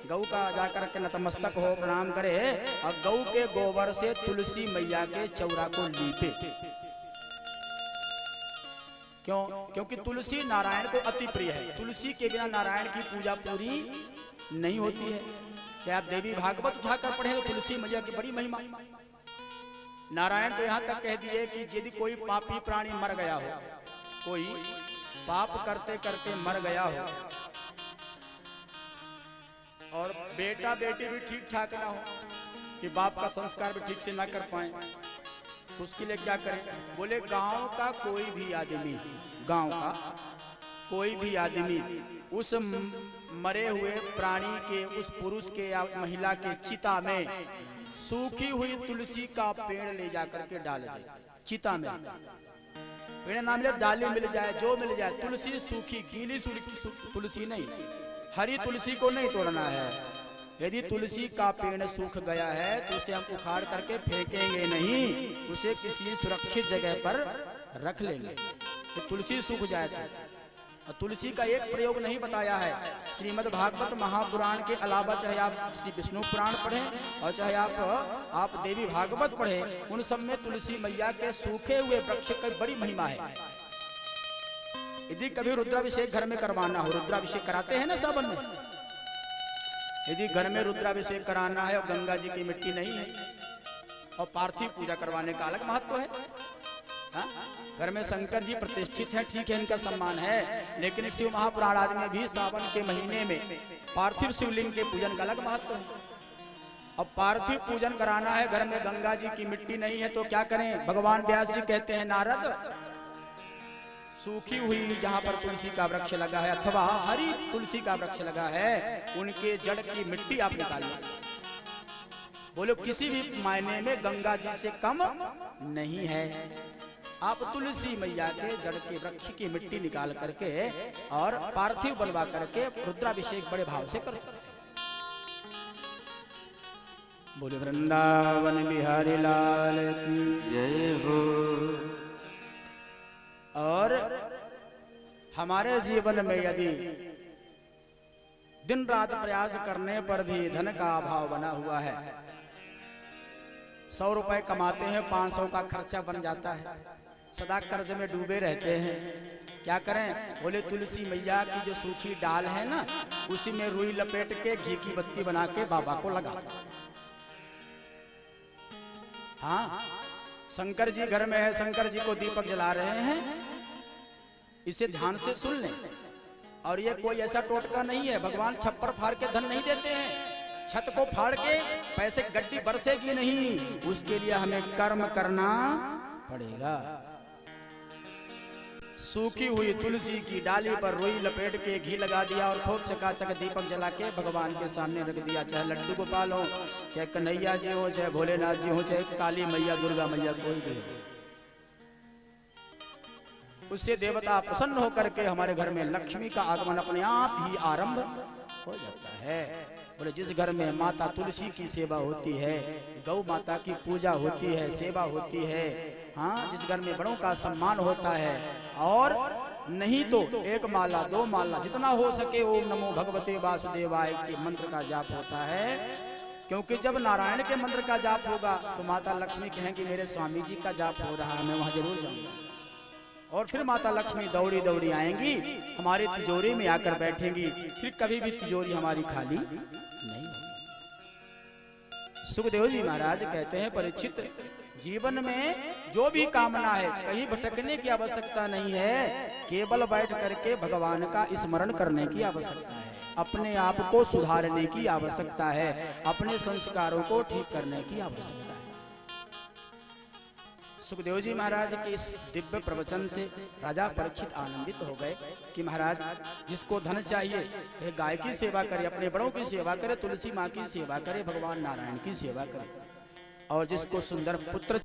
गौ का जाकर के नतमस्तक हो, प्रणाम करे और गौ के गोबर से तुलसी मैया के चौरा को लीपे। क्यों? क्योंकि तुलसी नारायण को अति प्रिय है। तुलसी के बिना नारायण की पूजा पूरी नहीं होती है। चाहे आप देवी भागवत उठाकर पढ़े तो तुलसी मैया की बड़ी महिमा। नारायण तो यहाँ तक कह दिए कि यदि कोई पापी प्राणी मर गया हो, कोई पाप करते करते मर गया हो और बेटा बेटी भी ठीक ठाक ना हो, कि बाप का संस्कार भी ठीक से ना कर पाए, उसके लिए क्या करें? बोले गांव का कोई भी आदमी, गांव का कोई भी आदमी उस मरे हुए प्राणी के, उस पुरुष के या महिला के चिता में सूखी हुई तुलसी का पेड़ ले जाकर के डाल दे। चिता में पेड़ ना मिले, डाली मिल जाए, जो मिल जाए, तुलसी सूखी, गीली तुलसी नहीं, हरी तुलसी को नहीं तोड़ना है। यदि तुलसी का पेड़ सूख गया है तो उसे हम उखाड़ करके फेंकेंगे नहीं, उसे किसी सुरक्षित जगह पर रख लेंगे। तो तुलसी सूख जाए तो तुलसी का एक प्रयोग नहीं बताया है। श्रीमद् भागवत महापुराण के अलावा चाहे आप श्री विष्णु पुराण पढ़ें और चाहे आप देवी भागवत पढ़ें, उन सब में तुलसी मैया के सूखे हुए वृक्ष की बड़ी महिमा है। यदि कभी रुद्राभिषेक घर में करवाना हो, रुद्राभिषेक कराते हैं ना सावन में, यदि घर में रुद्राभिषेक कराना है और गंगा जी की मिट्टी नहीं है और पार्थिव पूजा करवाने का अलग महत्व है। हा? घर में शंकर जी प्रतिष्ठित हैं, ठीक है, इनका सम्मान है, लेकिन शिव महापुराण आदि में भी सावन के महीने में पार्थिव शिवलिंग के पूजन का अलग महत्व है। अब पार्थिव पूजन कराना है, घर में गंगा जी की मिट्टी नहीं है तो क्या करें? भगवान व्यास जी कहते हैं, नारद, सूखी हुई जहां पर तुलसी का वृक्ष लगा है अथवा हरी तुलसी का वृक्ष लगा है, उनके जड़ की मिट्टी आप निकालिए। बोलो किसी भी मायने में गंगा जी से कम नहीं है। आप तुलसी मैया के जड़ के वृक्ष की मिट्टी निकाल करके और पार्थिव बनवा करके रुद्राभिषेक बड़े भाव से कर सकते। बोले वृंदावन बिहारी लाल की जय हो। और हमारे जीवन में यदि दिन रात प्रयास करने पर भी धन का अभाव बना हुआ है, 100 रुपए कमाते हैं, 500 का खर्चा बन जाता है, सदा कर्ज में डूबे रहते हैं, क्या करें? बोले तुलसी मैया की जो सूखी डाल है ना, उसी में रुई लपेट के घी की बत्ती बना के बाबा को लगा दो। हाँ, शंकर जी घर में है, शंकर जी को दीपक जला रहे हैं, इसे ध्यान से सुन लें। और ये कोई ऐसा टोटका नहीं है, भगवान छप्पर फाड़ के धन नहीं देते हैं, छत को फाड़ के पैसे गड्डी बरसेगी नहीं, उसके लिए हमें कर्म करना पड़ेगा। सूखी हुई तुलसी की डाली पर रुई लपेट के घी लगा दिया और खूब चकाचक दीपक जला के भगवान के सामने रख दिया। चाहे लड्डू गोपाल हो, चाहे कन्हैया जी हो, चाहे भोलेनाथ जी हो, चाहे काली मैया, दुर्गा मैया, कोई भी हो, उससे देवता प्रसन्न होकर के हमारे घर में लक्ष्मी का आगमन अपने आप ही आरंभ हो जाता है। बोले जिस घर में माता तुलसी की सेवा होती है, गौ माता की पूजा होती है, सेवा होती है, हाँ, जिस घर में बड़ों का सम्मान होता है, और नहीं तो 1 माला 2 माला जितना हो सके ओम नमो भगवते वासुदेवाय के मंत्र का जाप होता है। क्योंकि जब नारायण के मंत्र का जाप होगा तो माता लक्ष्मी कहेंगी मेरे स्वामी जी का जाप हो रहा है, मैं वहां जरूर जाऊंगा। और फिर माता लक्ष्मी दौड़ी दौड़ी आएंगी, हमारी तिजोरी में आकर बैठेंगी, फिर कभी भी तिजोरी हमारी खाली नहीं होगी। सुखदेव जी महाराज कहते हैं, परीक्षित, जीवन में जो भी कामना है कहीं भटकने की आवश्यकता नहीं है, केवल बैठ करके भगवान का स्मरण करने की आवश्यकता है, अपने आप को सुधारने की आवश्यकता है, अपने संस्कारों को ठीक करने की आवश्यकता है। सुखदेव जी महाराज के इस दिव्य प्रवचन से राजा परीक्षित आनंदित हो गए कि महाराज, जिसको धन चाहिए वह गाय की सेवा करे, अपने बड़ों की सेवा करे, तुलसी माँ की सेवा करे, भगवान नारायण की सेवा करे, और जिसको सुंदर पुत्र